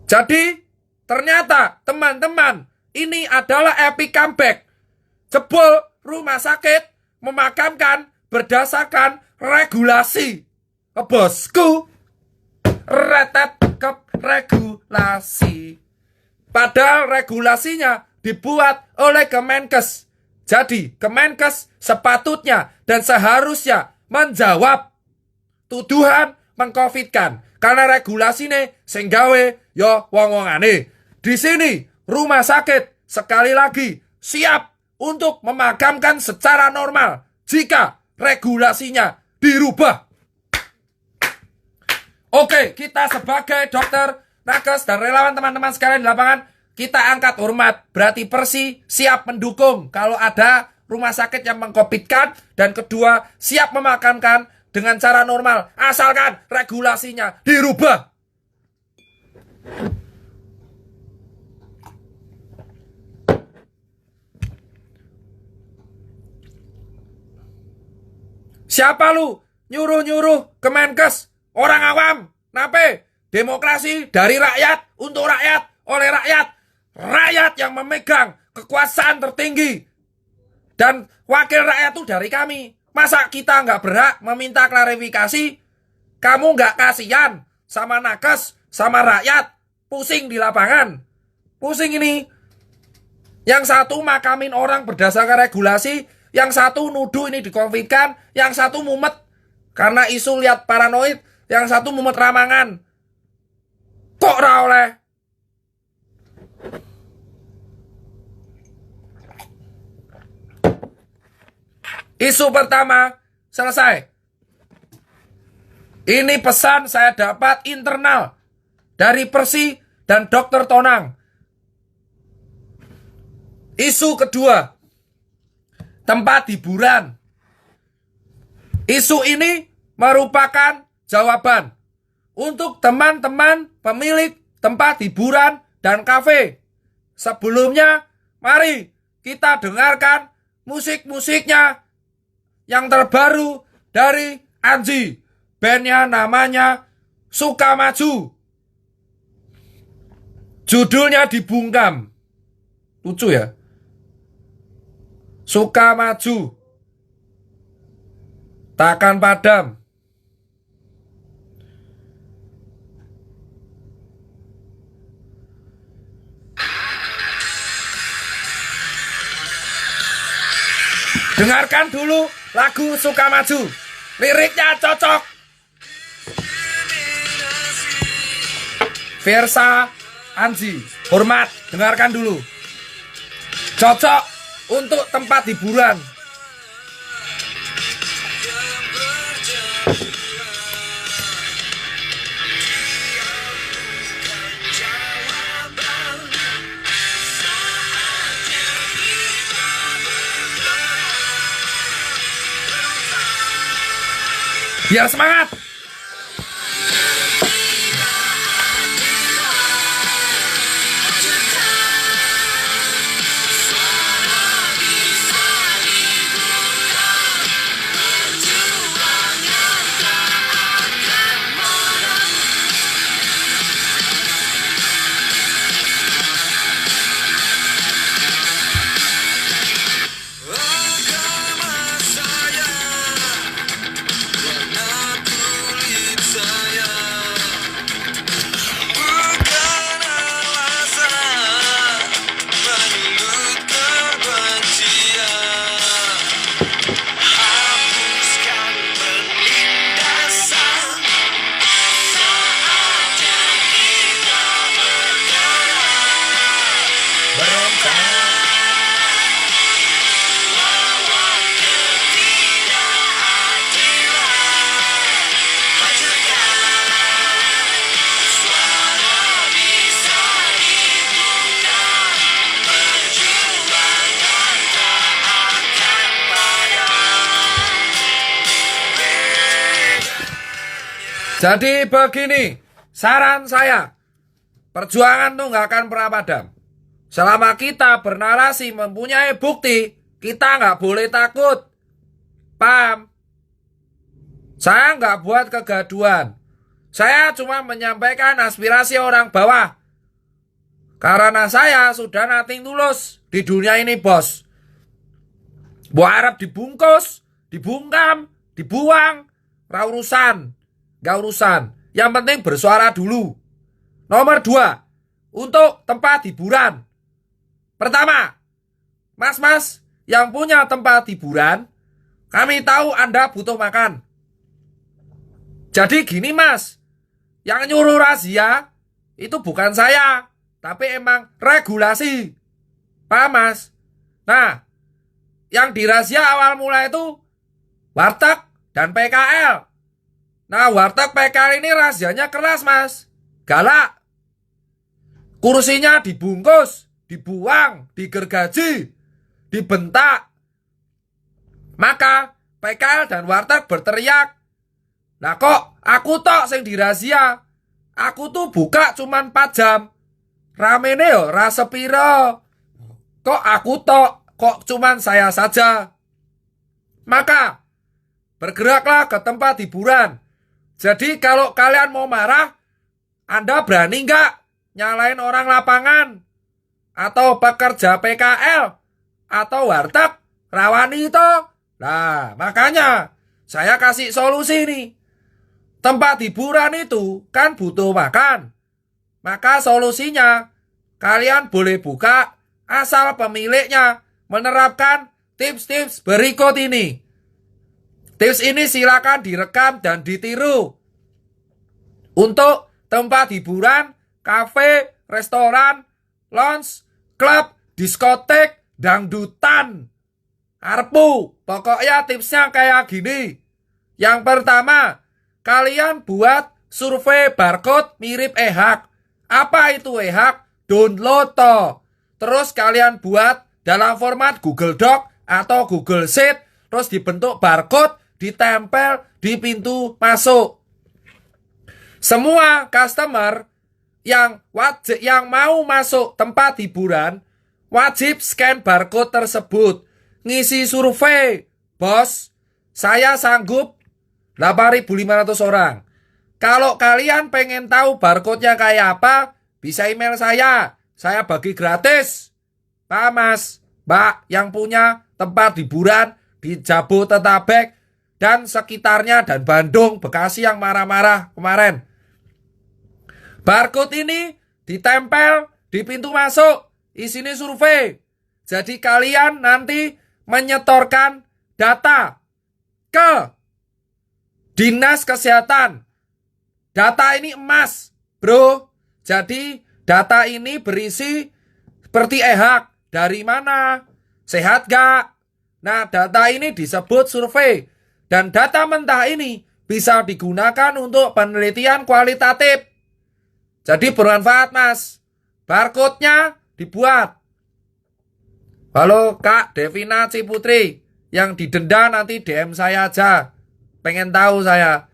Jadi, ternyata teman-teman, ini adalah epic comeback. Jebol rumah sakit memakamkan berdasarkan regulasi. Bosku, retet ke regulasi. Padahal regulasinya dibuat oleh Kemenkes. Jadi Kemenkes sepatutnya dan seharusnya menjawab tuduhan mengcovidkan. Karena regulasi ini sing gawe yo wong-wongane. Di sini rumah sakit sekali lagi siap untuk memakamkan secara normal jika regulasinya dirubah. Oke, kita sebagai dokter, nakes, dan relawan teman-teman sekalian di lapangan, kita angkat hormat. Berarti Persi siap mendukung kalau ada rumah sakit yang mengcovidkan. Dan kedua, siap memakamkan dengan cara normal. Asalkan regulasinya dirubah. Siapa lu nyuruh-nyuruh Kemenkes? Orang awam. Nape? Demokrasi dari rakyat, untuk rakyat, oleh rakyat. Rakyat yang memegang kekuasaan tertinggi. Dan wakil rakyat itu dari kami. Masa kita nggak berhak meminta klarifikasi? Kamu nggak kasihan sama nakes, sama rakyat? Pusing di lapangan. Pusing ini. Yang satu makamin orang berdasarkan regulasi, yang satu nuduh ini dikonfitkan, yang satu mumet karena isu lihat paranoid, yang satu mumet ramangan. Kok ra oleh? Isu pertama selesai. Ini pesan saya dapat internal dari Persi dan Dr. Tonang. Isu kedua, tempat hiburan. Isu ini merupakan jawaban untuk teman-teman pemilik tempat hiburan dan kafe. Sebelumnya, mari kita dengarkan musik-musiknya yang terbaru dari Anji. Bandnya namanya Sukamaju. Judulnya dibungkam. Lucu ya. Sukamaju. Takkan padam. Dengarkan dulu lagu Sukamaju. Liriknya cocok. Versa Anji. Hormat, dengarkan dulu. Cocok untuk tempat hiburan. Biar semangat. Jadi begini, saran saya, perjuangan tuh nggak akan pernah padam. Selama kita bernarasi mempunyai bukti, kita nggak boleh takut. Paham? Saya nggak buat kegaduhan. Saya cuma menyampaikan aspirasi orang bawah. Karena saya sudah nating tulus di dunia ini, bos. Buat Arab dibungkus, dibungkam, dibuang, ra urusan. Gak urusan. Yang penting bersuara dulu. Nomor 2. untuk tempat hiburan. Pertama, mas-mas yang punya tempat hiburan, kami tahu Anda butuh makan. Jadi gini mas, yang nyuruh razia itu bukan saya, tapi emang regulasi. Paham mas? Nah, yang dirazia awal mula itu warteg dan PKL. Nah, warteg PKL ini razianya keras mas, galak. Kursinya dibungkus, dibuang, digergaji, dibentak. Maka PKL dan warteg berteriak, "Lah kok aku tok sing dirazia? Aku tuh buka cuman 4 jam. Ramene yo ra sepiro. Kok aku tok? Kok cuman saya saja?" Maka bergeraklah ke tempat hiburan. Jadi kalau kalian mau marah, Anda berani nggak nyalain orang lapangan atau pekerja PKL atau warteg? Rawani itu. Nah, makanya saya kasih solusi nih. Tempat hiburan itu kan butuh makan. Maka solusinya, kalian boleh buka asal pemiliknya menerapkan tips-tips berikut ini. Tips ini silakan direkam dan ditiru. Untuk tempat hiburan, kafe, restoran, lounge, klub, diskotek, dangdutan. Arpu, pokoknya tipsnya kayak gini. Yang pertama, kalian buat survei barcode mirip e-hack. Apa itu e-hack? Download toh. Terus kalian buat dalam format Google Doc atau Google Sheet. Terus dibentuk barcode, ditempel di pintu masuk. Semua customer yang mau masuk tempat hiburan wajib scan barcode tersebut. Ngisi survei, bos, saya sanggup 8.500 orang. Kalau kalian pengen tahu barcode-nya kayak apa, bisa email saya bagi gratis. Pak mas, mbak yang punya tempat hiburan di Jabodetabek dan sekitarnya dan Bandung, Bekasi yang marah-marah kemarin. Barcode ini ditempel di pintu masuk, isinya survei. Jadi kalian nanti menyetorkan data ke Dinas Kesehatan. Data ini emas, bro. Jadi data ini berisi seperti e-hack. Dari mana? Sehat gak? Nah, data ini disebut survei. Dan data mentah ini bisa digunakan untuk penelitian kualitatif. Jadi bermanfaat mas. Barcode-nya dibuat. Halo Kak Devina Ciputri, yang didenda nanti DM saya aja. Pengen tahu saya.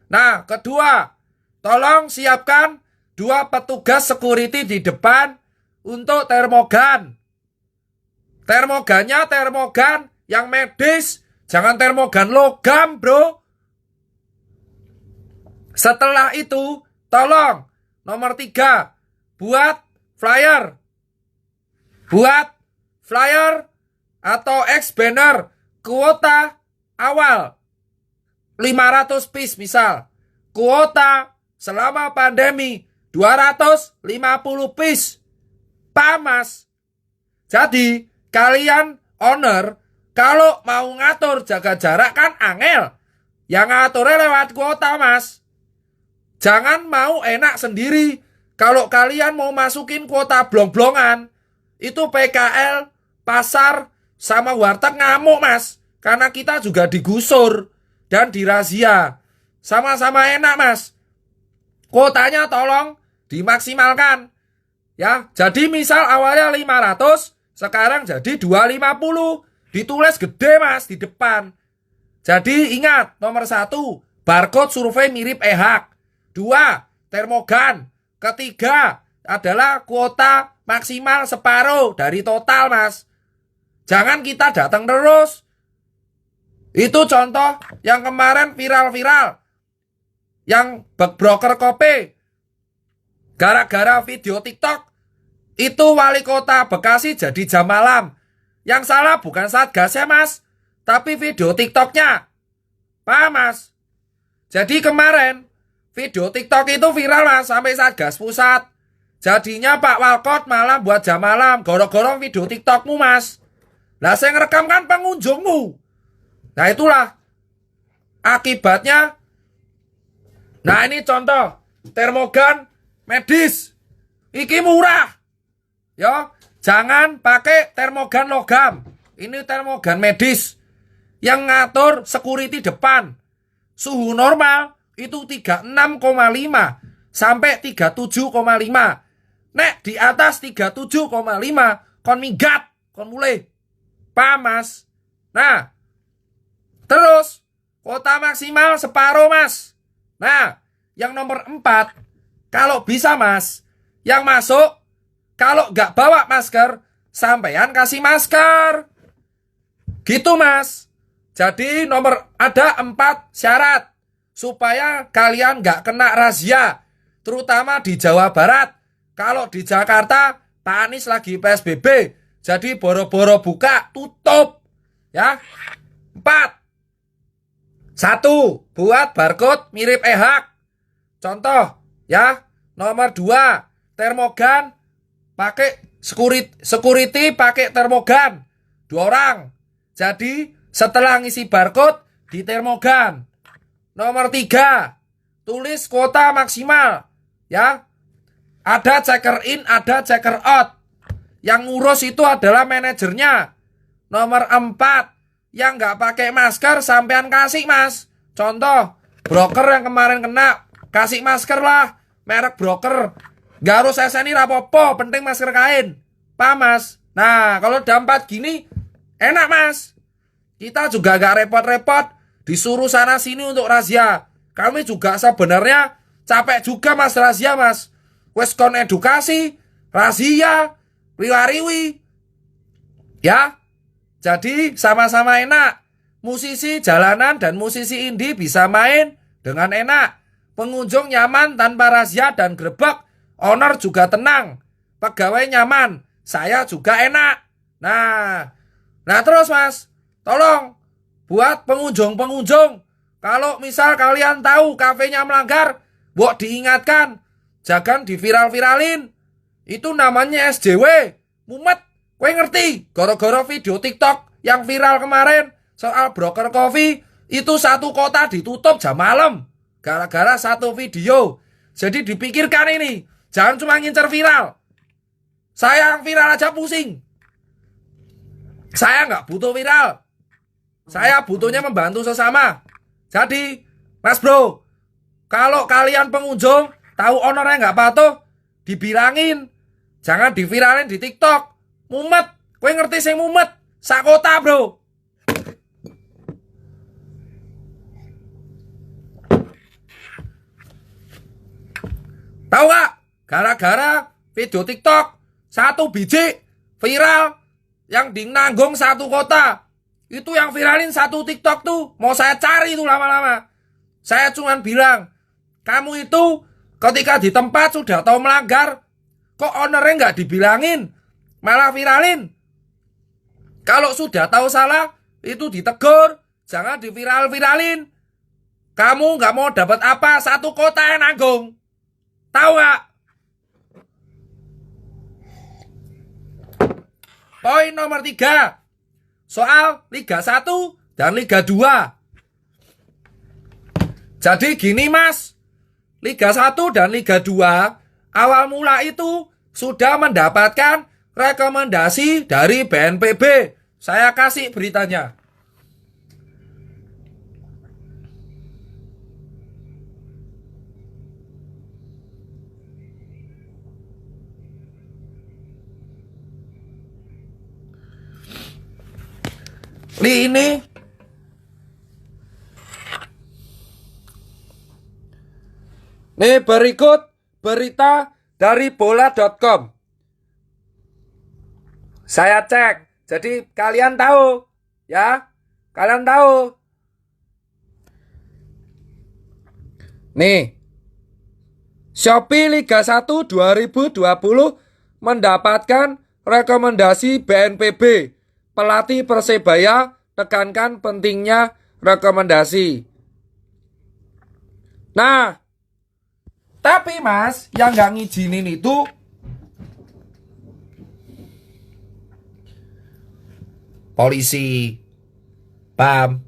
Nah, kedua, tolong siapkan 2 petugas security di depan untuk termogan. Termogannya termogan yang medis, jangan termogan logam, bro. Setelah itu, tolong nomor 3, buat flyer. Buat flyer atau X-banner kuota awal 500 piece misal. Kuota selama pandemi 250 piece. Pamas. Jadi kalian owner kalau mau ngatur jaga jarak kan angel. Yang ngaturnya lewat kuota mas. Jangan mau enak sendiri. Kalau kalian mau masukin kuota blong-blongan, itu PKL, pasar, sama warteg ngamuk mas. Karena kita juga digusur dan dirazia. Sama-sama enak mas. Kuotanya tolong dimaksimalkan. Ya, jadi misal awalnya 500, sekarang jadi 250. Ditulis gede mas di depan. Jadi ingat, nomor 1, barcode survei mirip e-hack. 2, termogan. Ketiga adalah kuota maksimal separuh dari total mas. Jangan kita datang terus. Itu contoh yang kemarin viral-viral. Yang broker kopi. Gara-gara video TikTok. Itu wali kota Bekasi jadi jam malam. Yang salah bukan satgasnya mas, tapi video TikToknya. Paham mas? Jadi kemarin video TikTok itu viral mas sampai Satgas Pusat. Jadinya Pak Walcott malah buat jam malam gorong-gorong video TikTokmu, Mas. Lah saya ngerekam kan pengunjungmu. Nah itulah akibatnya. Nah ini contoh termogan medis. Iki murah. Ya, jangan pakai termogan logam. Ini termogan medis yang ngatur security depan. Suhu normal itu 36,5 sampai 37,5. Nek di atas 37,5 kon minggat, kon mulai. Paham, Mas? Nah, terus kuota maksimal separuh, Mas. Nah, yang nomor 4, kalau bisa, Mas, yang masuk kalau nggak bawa masker, sampean kasih masker. Gitu, Mas. Jadi ada 4 syarat supaya kalian nggak kena razia, terutama di Jawa Barat. Kalau di Jakarta, Pak Anies lagi PSBB, jadi boro-boro buka, tutup. Ya. 4. 1. Buat barcode mirip EHAK. Contoh, ya. Nomor 2. Termogan pakai security pakai termogan 2 orang. Jadi setelah ngisi barcode di termogan. Nomor 3, tulis kuota maksimal, ya. Ada checker in, ada checker out. Yang ngurus itu adalah manajernya. Nomor 4, yang nggak pakai masker sampean kasih, Mas. Contoh, broker yang kemarin kena, kasih masker lah, merek broker. Nggak harus SNI rapopo, penting masker kain. Paham, Mas? Nah, kalau udah 4 gini, enak, Mas. Kita juga nggak repot-repot disuruh sana sini untuk razia. Kami juga sebenarnya capek juga, Mas, razia, Mas. Wes kon edukasi, razia, riwariwi. Ya. Jadi sama-sama enak. Musisi jalanan dan musisi indie bisa main dengan enak. Pengunjung nyaman tanpa razia dan grebek. Owner juga tenang. Pegawai nyaman. Saya juga enak. Nah terus, Mas, tolong buat pengunjung-pengunjung, kalau misal kalian tahu kafenya melanggar, buat diingatkan. Jangan diviral-viralin. Itu namanya SJW. Mumet. Kowe ngerti? Gara-gara video TikTok yang viral kemarin soal broker coffee, itu satu kota ditutup jam malam gara-gara satu video. Jadi dipikirkan ini. Jangan cuma ngincer viral. Saya yang viral aja pusing. Saya nggak butuh viral. Saya butuhnya membantu sesama. Jadi, Mas Bro, kalau kalian pengunjung tahu ownernya nggak patuh, dibilangin. Jangan diviralin di TikTok. Mumet. Kowe ngerti sing mumet? Sakota, Bro. Tahu gak? Gara-gara video TikTok 1 biji viral yang dinanggung satu kota. Itu yang viralin satu TikTok tuh mau saya cari tuh lama-lama. Saya cuman bilang, kamu itu ketika di tempat sudah tahu melanggar, kok ownernya nggak dibilangin, malah viralin. Kalau sudah tahu salah, itu ditegur, jangan diviral-viralin. Kamu nggak mau dapat apa, satu kota yang nanggung. Tahu nggak? Poin nomor 3, soal Liga 1 dan Liga 2. Jadi gini, Mas, Liga 1 dan Liga 2 awal mula itu sudah mendapatkan rekomendasi dari BNPB. Saya kasih beritanya. Nih berikut berita dari bola.com. Saya cek. Jadi kalian tahu, ya. Kalian tahu. Nih. Shopee Liga 1 2020 mendapatkan rekomendasi BNPB. Pelatih Persebaya tekankan pentingnya rekomendasi. Nah, tapi Mas, yang nggak ngizinin itu polisi. Paham?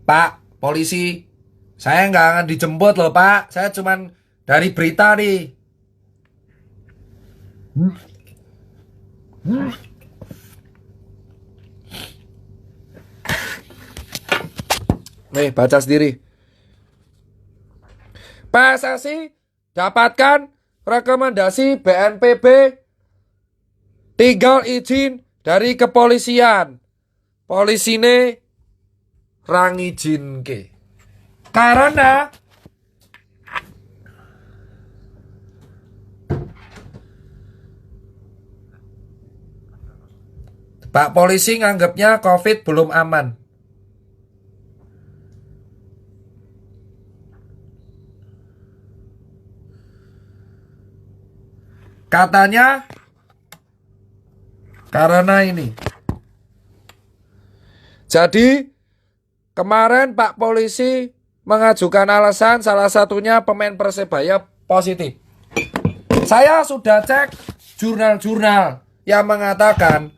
Pak, polisi, saya nggak akan dijemput loh Pak. Saya cuman dari berita nih. Nih, baca sendiri. PSSI dapatkan rekomendasi BNPB, tinggal izin dari kepolisian. Polisi ini ra ngijinke. Karena Pak polisi nganggapnya COVID belum aman. Katanya karena ini. Jadi kemarin Pak polisi mengajukan alasan salah satunya pemain Persebaya positif. Saya sudah cek jurnal-jurnal yang mengatakan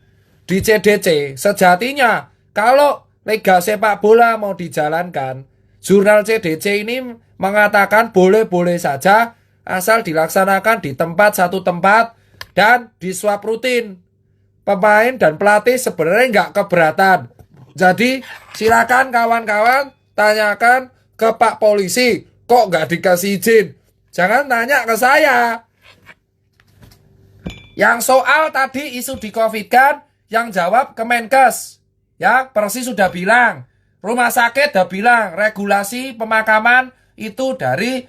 di CDC sejatinya kalau Liga Sepak Bola mau dijalankan, jurnal CDC ini mengatakan boleh-boleh saja asal dilaksanakan di satu tempat dan di swab rutin. Pemain dan pelatih sebenarnya nggak keberatan. Jadi silakan kawan-kawan tanyakan ke Pak polisi, kok nggak dikasih izin? Jangan tanya ke saya. Yang soal tadi isu di COVID kan, yang jawab Kemenkes. Ya, Persis sudah bilang, rumah sakit sudah bilang, regulasi pemakaman itu dari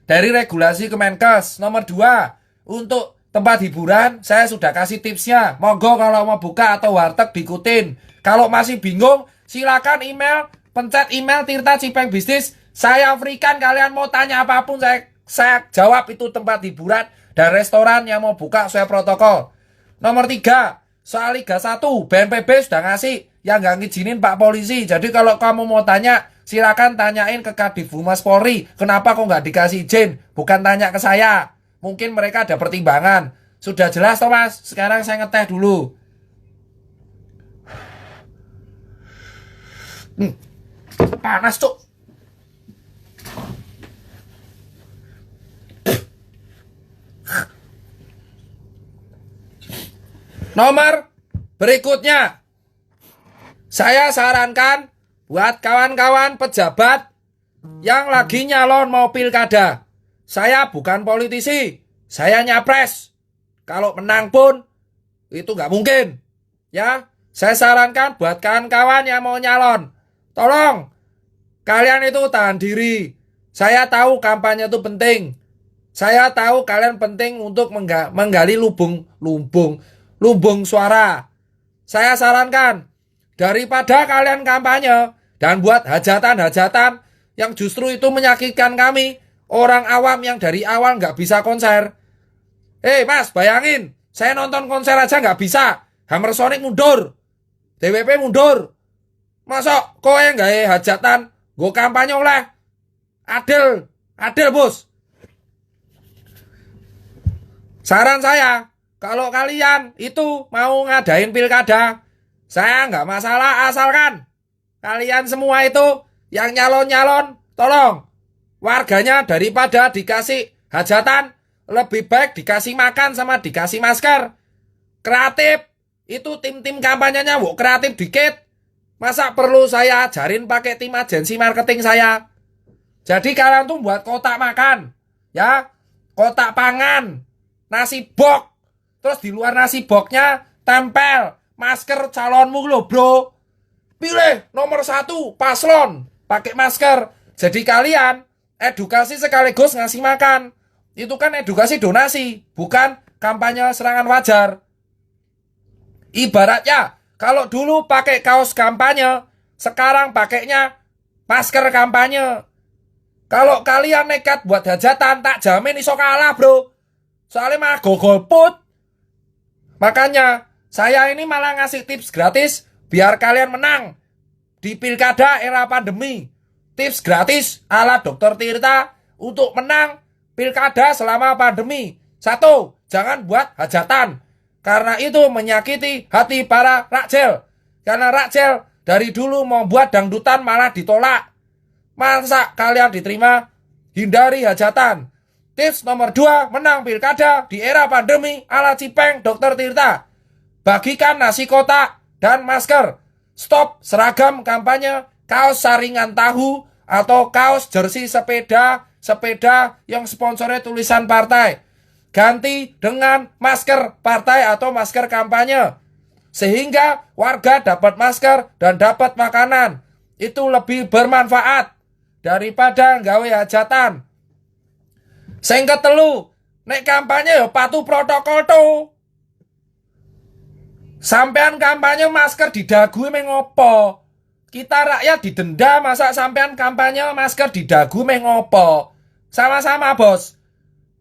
regulasi Kemenkes. Nomor 2, untuk tempat hiburan saya sudah kasih tipsnya. Monggo kalau mau buka atau warteg diikutin. Kalau masih bingung, silakan email, pencet email Tirta Cipeng Bisnis. Saya free-kan, kalian mau tanya apapun saya jawab. Itu tempat hiburan dan restoran yang mau buka sesuai protokol. Nomor 3, soal Liga 1, BNPB sudah ngasih yang nggak ngizinin Pak polisi. Jadi kalau kamu mau tanya, silakan tanyain ke Kadif Humas Polri, kenapa kok nggak dikasih izin? Bukan tanya ke saya. Mungkin mereka ada pertimbangan. Sudah jelas toh Mas? Sekarang saya ngeteh dulu. Panas cuk. Nomor berikutnya, saya sarankan buat kawan-kawan pejabat yang lagi nyalon mau pilkada. Saya bukan politisi, saya nyapres. Kalau menang pun itu nggak mungkin. Ya, saya sarankan buat kawan-kawan yang mau nyalon, tolong kalian itu tahan diri. Saya tahu kampanye itu penting. Saya tahu kalian penting untuk menggali lumbung suara. Saya sarankan daripada kalian kampanye dan buat hajatan-hajatan yang justru itu menyakitkan kami, orang awam yang dari awal nggak bisa konser. Mas, bayangin, saya nonton konser aja nggak bisa. Hammer Sonic mundur, DWP mundur. Masuk kowe nggak hajatan, gue kampanye oleh adil bos. Saran saya, kalau kalian itu mau ngadain pilkada, saya nggak masalah asalkan kalian semua itu yang nyalon-nyalon, tolong warganya daripada dikasih hajatan, lebih baik dikasih makan sama dikasih masker. Kreatif, itu tim-tim kampanyenya kreatif dikit. Masa perlu saya ajarin pakai tim agensi marketing saya? Jadi kalian tuh buat kotak makan, ya, kotak pangan, nasi box. Terus di luar nasi boxnya tempel masker calonmu loh bro. Pilih nomor 1 paslon, pakai masker. Jadi kalian edukasi sekaligus ngasih makan. Itu kan edukasi donasi, bukan kampanye serangan wajar. Ibaratnya kalau dulu pakai kaos kampanye, sekarang pakainya masker kampanye. Kalau kalian nekat buat hajatan, tak jamin iso kalah bro. Soalnya mah golput. Makanya saya ini malah ngasih tips gratis biar kalian menang di pilkada era pandemi. Tips gratis ala Dr. Tirta untuk menang pilkada selama pandemi. 1, jangan buat hajatan. Karena itu menyakiti hati para rakjel. Karena rakjel dari dulu mau buat dangdutan malah ditolak. Masa kalian diterima? Hindari hajatan. Tips nomor 2, menang pilkada di era pandemi ala Cipeng Dr. Tirta. Bagikan nasi kotak dan masker. Stop seragam kampanye, kaos saringan tahu, atau kaos jersey sepeda yang sponsornya tulisan partai. Ganti dengan masker partai atau masker kampanye. Sehingga warga dapat masker dan dapat makanan. Itu lebih bermanfaat daripada gawe hajatan. Sing ketelu, nek kampanye ya patuh protokol tuh. Sampean kampanye masker di dagu mengopo? Kita rakyat didenda, masa sampean kampanye masker di dagu mengopo? Sama-sama bos.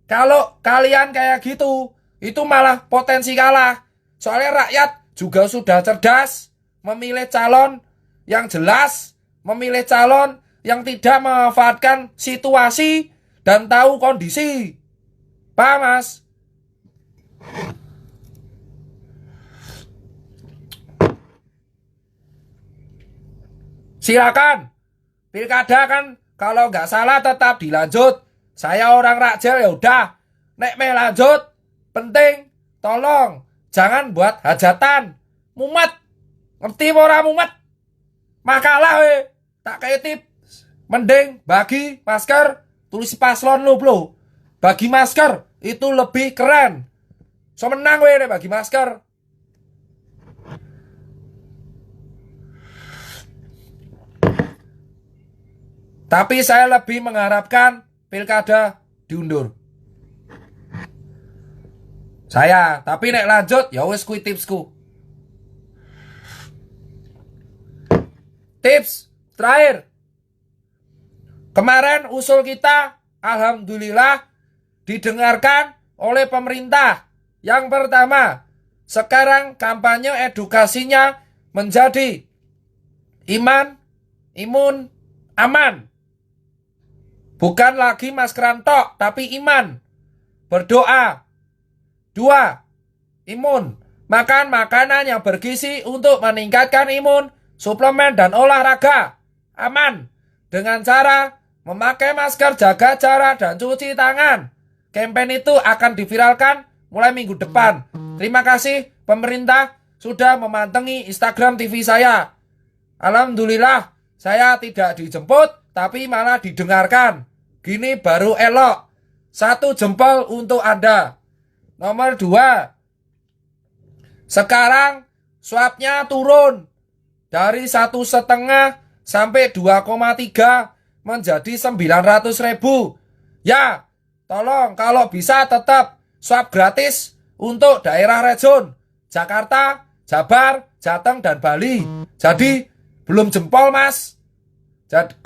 Kalau kalian kayak gitu, itu malah potensi kalah. Soalnya rakyat juga sudah cerdas, memilih calon yang jelas, memilih calon yang tidak memanfaatkan situasi dan tahu kondisi. Paham, Mas? Silakan. Pilkada kan kalau nggak salah tetap dilanjut. Saya orang rakjel ya udah. Nek me lanjut, penting tolong jangan buat hajatan. Mumet. Ngerti ora mumet? Makalah we. Tak kayak tips. Mending bagi masker tulis paslon lu bro. Bagi masker itu lebih keren. So menang we nek bagi masker. Tapi saya lebih mengharapkan pilkada diundur. Tapi nek lanjut ya wis kuwi tipsku. Tips terakhir. Kemarin usul kita alhamdulillah didengarkan oleh pemerintah. Yang pertama, sekarang kampanye edukasinya menjadi iman, imun, aman. Bukan lagi maskeran tok, tapi iman. Berdoa. 2. Imun. Makan makanan yang bergizi untuk meningkatkan imun, suplemen dan olahraga. Aman. Dengan cara memakai masker, jaga jarak, dan cuci tangan. Campaign itu akan diviralkan mulai minggu depan. Terima kasih pemerintah sudah memantengi Instagram TV saya. Alhamdulillah saya tidak dijemput, tapi malah didengarkan. Gini baru elok. 1 jempol untuk Anda. Nomor 2. Sekarang swabnya turun. Dari 1,5 sampai 2,3 menjadi 900.000. Ya, tolong kalau bisa tetap swab gratis untuk daerah region Jakarta, Jabar, Jateng, dan Bali. Jadi belum jempol mas. Jadi,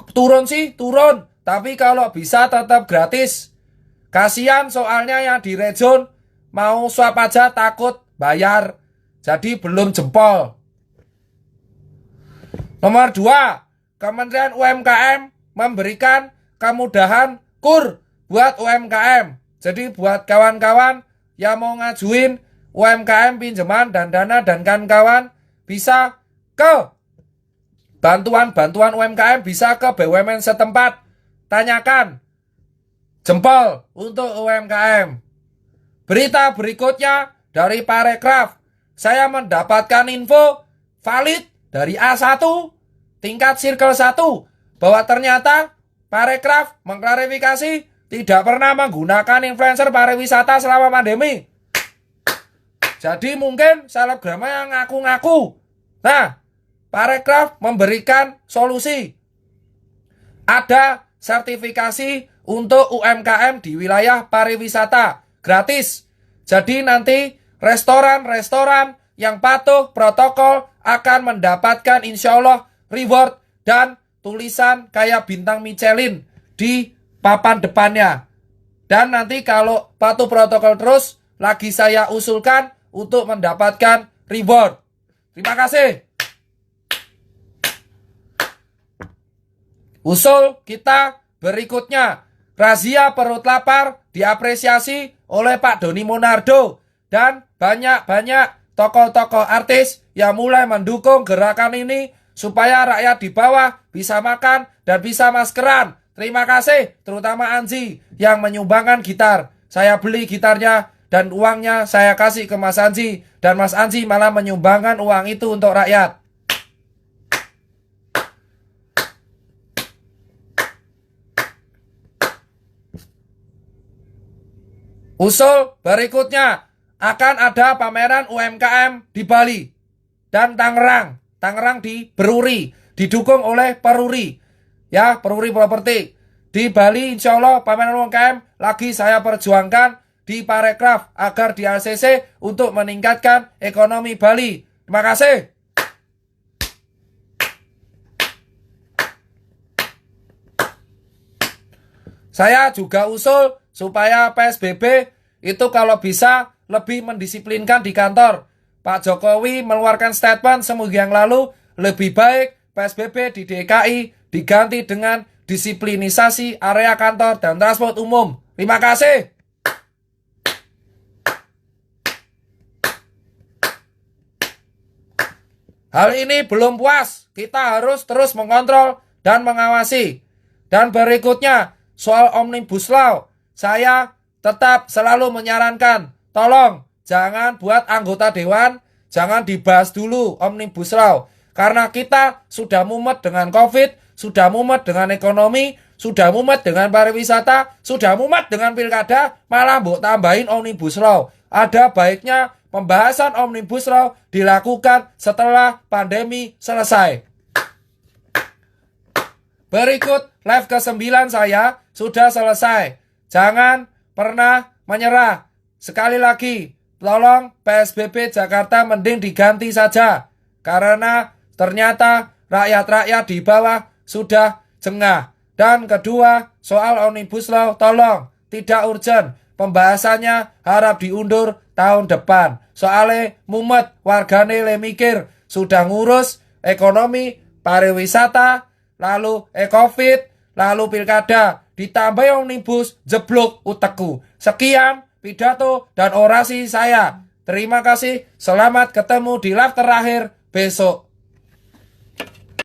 turun. Tapi kalau bisa tetap gratis. Kasihan soalnya yang di region mau swab aja takut bayar. Jadi belum jempol. Nomor 2. Kementerian UMKM memberikan kemudahan KUR buat UMKM. Jadi buat kawan-kawan yang mau ngajuin UMKM pinjaman dan dana dan kawan-kawan bisa ke bantuan UMKM, bisa ke BUMN setempat. Tanyakan jempol untuk UMKM. Berita berikutnya dari Parekraf. Saya mendapatkan info valid dari A1 tingkat Circle 1 bahwa ternyata Parekraf mengklarifikasi tidak pernah menggunakan influencer pariwisata selama pandemi. Jadi mungkin selebgram yang ngaku-ngaku. Nah, Parekraf memberikan solusi. Ada sertifikasi untuk UMKM di wilayah pariwisata gratis. Jadi nanti restoran-restoran yang patuh protokol akan mendapatkan insya Allah reward dan tulisan kayak bintang Michelin di papan depannya. Dan nanti kalau patuh protokol terus, lagi saya usulkan untuk mendapatkan reward. Terima kasih. Usul kita berikutnya. Razia perut lapar diapresiasi oleh Pak Doni Monardo dan banyak-banyak tokoh-tokoh artis yang mulai mendukung gerakan ini supaya rakyat di bawah bisa makan dan bisa maskeran. Terima kasih terutama Anji yang menyumbangkan gitar. Saya beli gitarnya dan uangnya saya kasih ke Mas Anji dan Mas Anji malah menyumbangkan uang itu untuk rakyat. Usul berikutnya akan ada pameran UMKM di Bali dan Tangerang. Tangerang di Peruri, didukung oleh Peruri. Ya, Peruri Properti. Di Bali insya Allah pameran UMKM lagi saya perjuangkan di Parekraf agar di ACC untuk meningkatkan ekonomi Bali. Terima kasih. Saya juga usul supaya PSBB itu kalau bisa lebih mendisiplinkan di kantor. Pak Jokowi mengeluarkan statement seminggu yang lalu, lebih baik PSBB di DKI diganti dengan disiplinisasi area kantor dan transport umum. Terima kasih. Hal ini belum puas, kita harus terus mengontrol dan mengawasi. Dan berikutnya, soal Omnibus Law, saya tetap selalu menyarankan, tolong jangan buat anggota dewan, jangan dibahas dulu Omnibus Law. Karena kita sudah mumet dengan COVID, sudah mumet dengan ekonomi, sudah mumet dengan pariwisata, sudah mumet dengan pilkada, malah mbok tambahin Omnibus Law. Ada baiknya pembahasan Omnibus Law dilakukan setelah pandemi selesai. Berikut live ke-9 saya sudah selesai. Jangan pernah menyerah. Sekali lagi, tolong PSBB Jakarta mending diganti saja. Karena ternyata rakyat-rakyat di bawah sudah jengah. Dan kedua, soal Omnibus Law tolong tidak urgent. Pembahasannya harap diundur tahun depan. Soalnya mumet wargane le mikir sudah ngurus ekonomi, pariwisata, lalu COVID, lalu pilkada, ditambah omnibus, jeblok utekku. Sekian pidato dan orasi saya. Terima kasih, selamat ketemu di live terakhir besok.